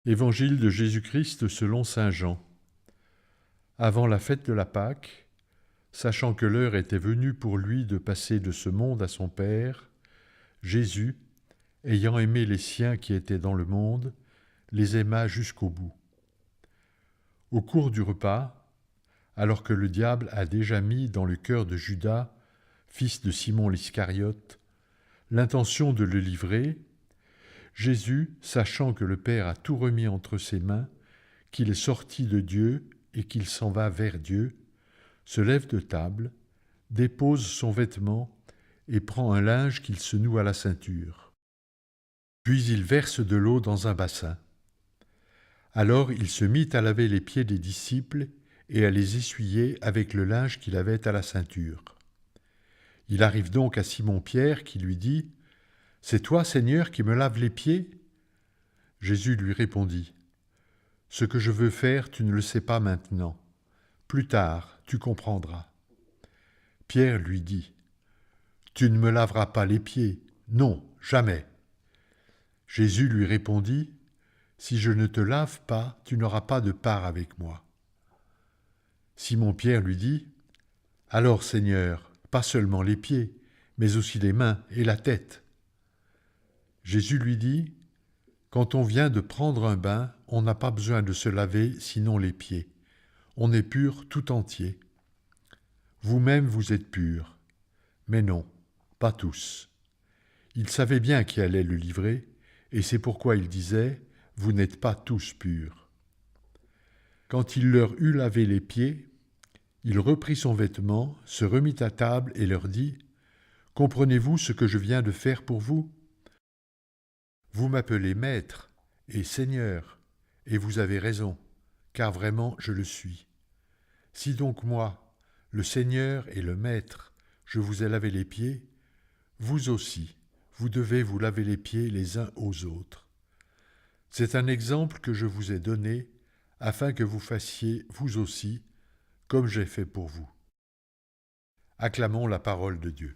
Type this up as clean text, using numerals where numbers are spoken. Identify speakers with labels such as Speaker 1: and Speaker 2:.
Speaker 1: Évangile de Jésus-Christ selon saint Jean. Avant la fête de la Pâque, sachant que l'heure était venue pour lui de passer de ce monde à son Père, Jésus, ayant aimé les siens qui étaient dans le monde, les aima jusqu'au bout. Au cours du repas, alors que le diable a déjà mis dans le cœur de Judas, fils de Simon l'Iscariote, l'intention de le livrer, Jésus, sachant que le Père a tout remis entre ses mains, qu'il est sorti de Dieu et qu'il s'en va vers Dieu, se lève de table, dépose son vêtement et prend un linge qu'il se noue à la ceinture. Puis il verse de l'eau dans un bassin. Alors il se mit à laver les pieds des disciples et à les essuyer avec le linge qu'il avait à la ceinture. Il arrive donc à Simon-Pierre qui lui dit « C'est toi, Seigneur, qui me laves les pieds ?» Jésus lui répondit « Ce que je veux faire, tu ne le sais pas maintenant. Plus tard, tu comprendras. » Pierre lui dit « Tu ne me laveras pas les pieds. Non, jamais. » Jésus lui répondit « Si je ne te lave pas, tu n'auras pas de part avec moi. » Simon-Pierre lui dit « Alors, Seigneur, pas seulement les pieds, mais aussi les mains et la tête. » Jésus lui dit « Quand on vient de prendre un bain, on n'a pas besoin de se laver sinon les pieds. On est pur tout entier. Vous-même vous êtes purs. Mais non, pas tous. » Il savait bien qui allait le livrer, et c'est pourquoi il disait « Vous n'êtes pas tous purs. » Quand il leur eut lavé les pieds, il reprit son vêtement, se remit à table et leur dit « Comprenez-vous ce que je viens de faire pour vous ? Vous m'appelez Maître et Seigneur, et vous avez raison, car vraiment je le suis. Si donc moi, le Seigneur et le Maître, je vous ai lavé les pieds, vous aussi, vous devez vous laver les pieds les uns aux autres. C'est un exemple que je vous ai donné, afin que vous fassiez, vous aussi, comme j'ai fait pour vous. » Acclamons la parole de Dieu.